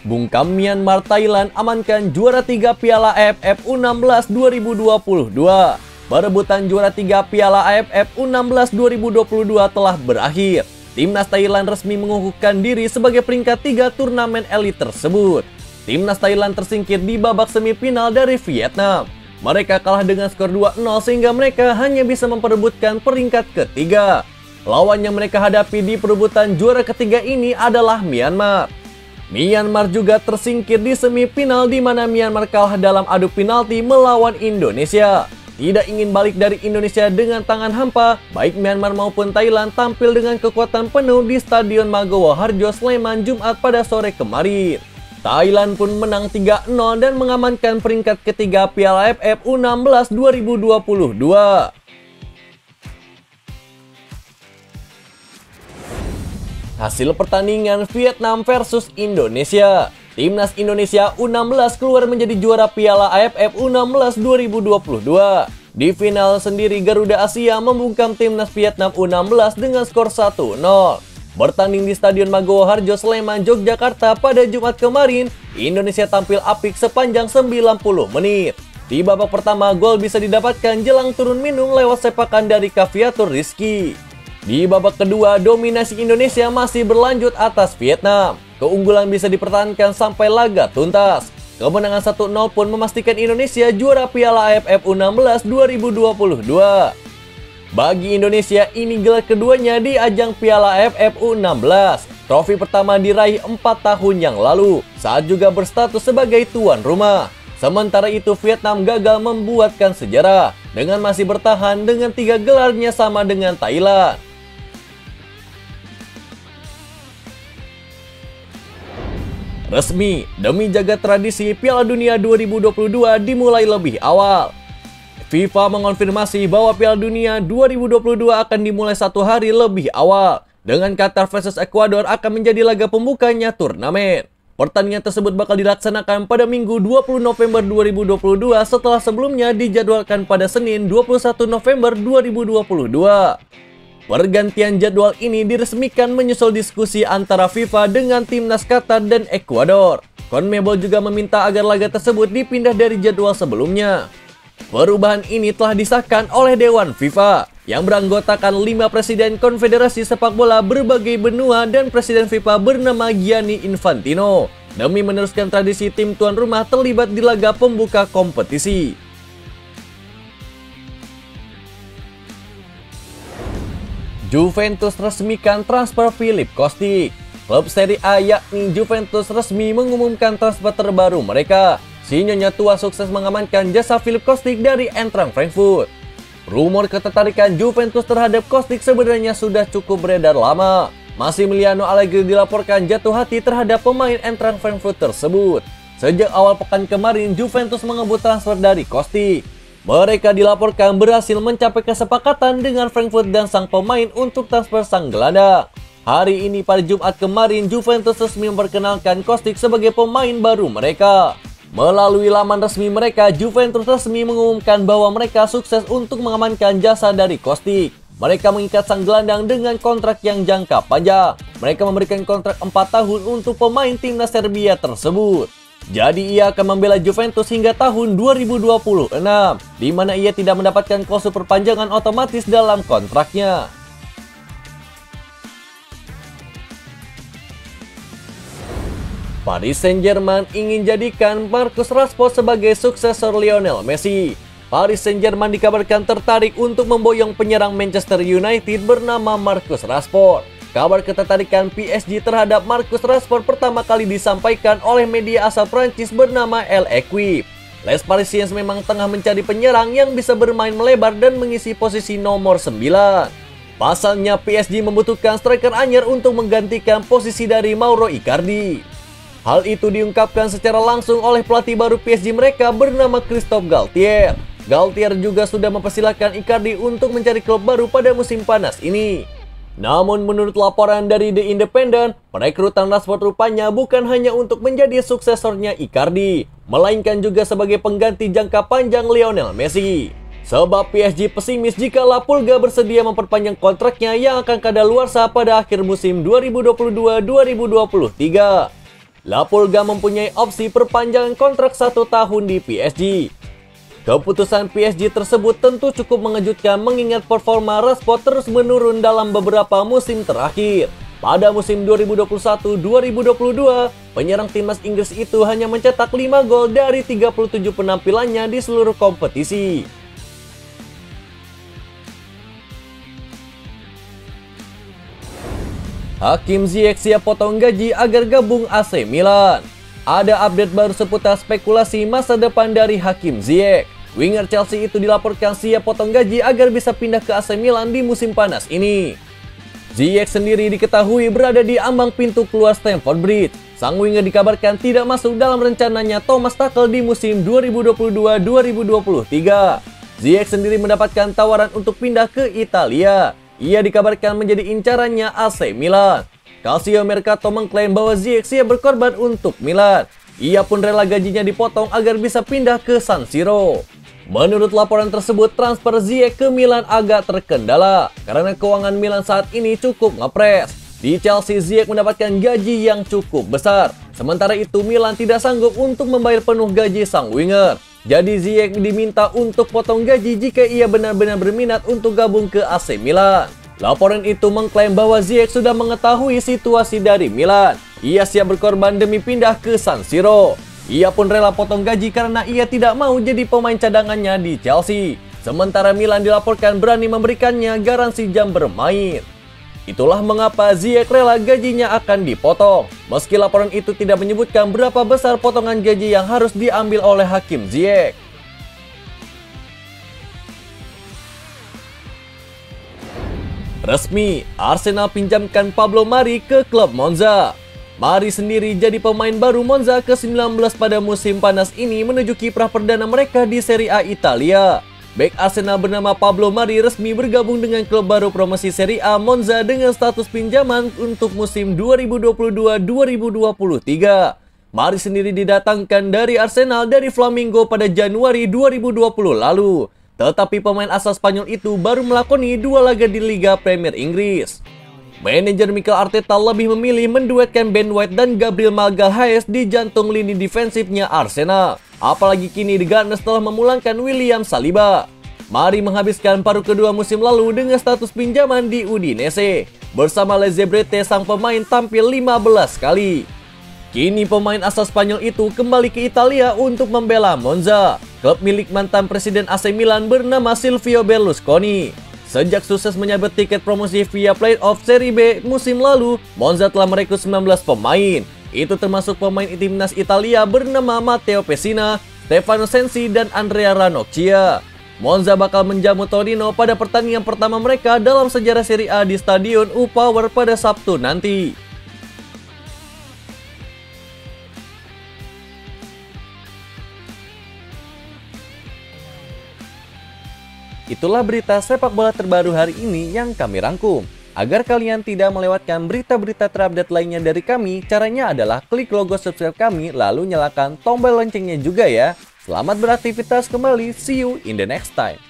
Bungkam Myanmar Thailand amankan juara 3 Piala AFF U16 2022. Perebutan juara 3 Piala AFF U16 2022 telah berakhir. Timnas Thailand resmi mengukuhkan diri sebagai peringkat 3 turnamen elit tersebut. Timnas Thailand tersingkir di babak semifinal dari Vietnam. Mereka kalah dengan skor 2-0 sehingga mereka hanya bisa memperebutkan peringkat ketiga. Lawan yang mereka hadapi di perebutan juara ketiga ini adalah Myanmar. Myanmar juga tersingkir di semifinal di mana Myanmar kalah dalam adu penalti melawan Indonesia. Tidak ingin balik dari Indonesia dengan tangan hampa, baik Myanmar maupun Thailand tampil dengan kekuatan penuh di Stadion Maguwo Harjo, Sleman, Jumat pada sore kemarin. Thailand pun menang 3-0 dan mengamankan peringkat ketiga Piala AFF U16 2022. Hasil pertandingan Vietnam versus Indonesia. Timnas Indonesia U16 keluar menjadi juara Piala AFF U16 2022. Di final sendiri Garuda Asia membungkam timnas Vietnam U16 dengan skor 1-0. Bertanding di Stadion Maguwo Harjo, Sleman, Yogyakarta pada Jumat kemarin, Indonesia tampil apik sepanjang 90 menit. Di babak pertama, gol bisa didapatkan jelang turun minum lewat sepakan dari Caviatur Rizky. Di babak kedua, dominasi Indonesia masih berlanjut atas Vietnam. Keunggulan bisa dipertahankan sampai laga tuntas. Kemenangan 1-0 pun memastikan Indonesia juara Piala AFF U16 2022. Bagi Indonesia, ini gelar keduanya di ajang Piala AFF U16. Trofi pertama diraih 4 tahun yang lalu, saat juga berstatus sebagai tuan rumah. Sementara itu, Vietnam gagal membuatkan sejarah dengan masih bertahan dengan 3 gelarnya sama dengan Thailand. Resmi, demi jaga tradisi, Piala Dunia 2022 dimulai lebih awal. FIFA mengonfirmasi bahwa Piala Dunia 2022 akan dimulai 1 hari lebih awal, dengan Qatar versus Ekuador akan menjadi laga pembukanya turnamen. Pertandingan tersebut bakal dilaksanakan pada Minggu 20 November 2022 setelah sebelumnya dijadwalkan pada Senin 21 November 2022. Pergantian jadwal ini diresmikan menyusul diskusi antara FIFA dengan timnas Qatar dan Ekuador. CONMEBOL juga meminta agar laga tersebut dipindah dari jadwal sebelumnya. Perubahan ini telah disahkan oleh Dewan FIFA yang beranggotakan 5 presiden konfederasi sepak bola berbagai benua dan presiden FIFA bernama Gianni Infantino demi meneruskan tradisi tim tuan rumah terlibat di laga pembuka kompetisi. Juventus resmikan transfer Philipp Kostic. Klub Serie A yakni Juventus resmi mengumumkan transfer terbaru mereka. Si nyonya tua sukses mengamankan jasa Philipp Kostic dari Eintracht Frankfurt. Rumor ketertarikan Juventus terhadap Kostic sebenarnya sudah cukup beredar lama. Massimiliano Allegri dilaporkan jatuh hati terhadap pemain Eintracht Frankfurt tersebut. Sejak awal pekan kemarin, Juventus mengebut transfer dari Kostic. Mereka dilaporkan berhasil mencapai kesepakatan dengan Frankfurt dan sang pemain untuk transfer sang gelandang. Hari ini pada Jumat kemarin, Juventus resmi memperkenalkan Kostic sebagai pemain baru mereka. Melalui laman resmi mereka, Juventus resmi mengumumkan bahwa mereka sukses untuk mengamankan jasa dari Kostic. Mereka mengikat sang gelandang dengan kontrak yang jangka panjang. Mereka memberikan kontrak 4 tahun untuk pemain timnas Serbia tersebut. Jadi ia akan membela Juventus hingga tahun 2026, di mana ia tidak mendapatkan klausul perpanjangan otomatis dalam kontraknya. Paris Saint-Germain ingin jadikan Marcus Rashford sebagai suksesor Lionel Messi. Paris Saint-Germain dikabarkan tertarik untuk memboyong penyerang Manchester United bernama Marcus Rashford. Kabar ketertarikan PSG terhadap Marcus Rashford pertama kali disampaikan oleh media asal Prancis bernama L'Equipe. Les Parisiens memang tengah mencari penyerang yang bisa bermain melebar dan mengisi posisi nomor 9. Pasalnya PSG membutuhkan striker anyar untuk menggantikan posisi dari Mauro Icardi. Hal itu diungkapkan secara langsung oleh pelatih baru PSG mereka bernama Christophe Galtier. Galtier juga sudah mempersilahkan Icardi untuk mencari klub baru pada musim panas ini. Namun menurut laporan dari The Independent, perekrutan Rashford rupanya bukan hanya untuk menjadi suksesornya Icardi, melainkan juga sebagai pengganti jangka panjang Lionel Messi. Sebab PSG pesimis jika La Pulga bersedia memperpanjang kontraknya yang akan kadaluarsa pada akhir musim 2022-2023. La Pulga mempunyai opsi perpanjangan kontrak 1 tahun di PSG. Keputusan PSG tersebut tentu cukup mengejutkan mengingat performa Rashford terus menurun dalam beberapa musim terakhir. Pada musim 2021-2022, penyerang timnas Inggris itu hanya mencetak 5 gol dari 37 penampilannya di seluruh kompetisi. Hakim Ziyech siap potong gaji agar gabung AC Milan. Ada update baru seputar spekulasi masa depan dari Hakim Ziyech. Winger Chelsea itu dilaporkan siap potong gaji agar bisa pindah ke AC Milan di musim panas ini. Ziyech sendiri diketahui berada di ambang pintu keluar Stamford Bridge. Sang winger dikabarkan tidak masuk dalam rencananya Thomas Tuchel di musim 2022-2023. Ziyech sendiri mendapatkan tawaran untuk pindah ke Italia. Ia dikabarkan menjadi incarannya AC Milan. Calcio Mercato mengklaim bahwa Ziyech siap berkorban untuk Milan. Ia pun rela gajinya dipotong agar bisa pindah ke San Siro. Menurut laporan tersebut, transfer Ziyech ke Milan agak terkendala karena keuangan Milan saat ini cukup ngepres. Di Chelsea, Ziyech mendapatkan gaji yang cukup besar. Sementara itu, Milan tidak sanggup untuk membayar penuh gaji sang winger. Jadi Ziyech diminta untuk potong gaji jika ia benar-benar berminat untuk gabung ke AC Milan. Laporan itu mengklaim bahwa Ziyech sudah mengetahui situasi dari Milan. Ia siap berkorban demi pindah ke San Siro. Ia pun rela potong gaji karena ia tidak mau jadi pemain cadangannya di Chelsea. Sementara Milan dilaporkan berani memberikannya garansi jam bermain. Itulah mengapa Ziyech rela gajinya akan dipotong. Meski laporan itu tidak menyebutkan berapa besar potongan gaji yang harus diambil oleh Hakim Ziyech. Resmi, Arsenal pinjamkan Pablo Mari ke klub Monza. Mari sendiri jadi pemain baru Monza ke-19 pada musim panas ini menuju kiprah perdana mereka di Serie A Italia. Bek Arsenal bernama Pablo Mari resmi bergabung dengan klub baru promosi Serie A Monza dengan status pinjaman untuk musim 2022-2023. Mari sendiri didatangkan dari Arsenal dari Flamengo pada Januari 2020 lalu. Tetapi pemain asal Spanyol itu baru melakoni 2 laga di Liga Premier Inggris. Manajer Mikel Arteta lebih memilih menduetkan Ben White dan Gabriel Magalhaes di jantung lini defensifnya Arsenal. Apalagi kini The Gunners telah memulangkan William Saliba. Mari menghabiskan paruh kedua musim lalu dengan status pinjaman di Udinese. Bersama Lezebrete sang pemain tampil 15 kali. Kini pemain asal Spanyol itu kembali ke Italia untuk membela Monza, klub milik mantan presiden AC Milan bernama Silvio Berlusconi. Sejak sukses menyabet tiket promosi via Playoff Serie B musim lalu, Monza telah merekrut 19 pemain. Itu termasuk pemain timnas Italia bernama Matteo Pessina, Stefano Sensi, dan Andrea Ranocchia. Monza bakal menjamu Torino pada pertandingan pertama mereka dalam sejarah Serie A di Stadion U-Power pada Sabtu nanti. Itulah berita sepak bola terbaru hari ini yang kami rangkum. Agar kalian tidak melewatkan berita-berita terupdate lainnya dari kami, caranya adalah klik logo subscribe kami lalu nyalakan tombol loncengnya juga ya. Selamat beraktivitas kembali, see you in the next time.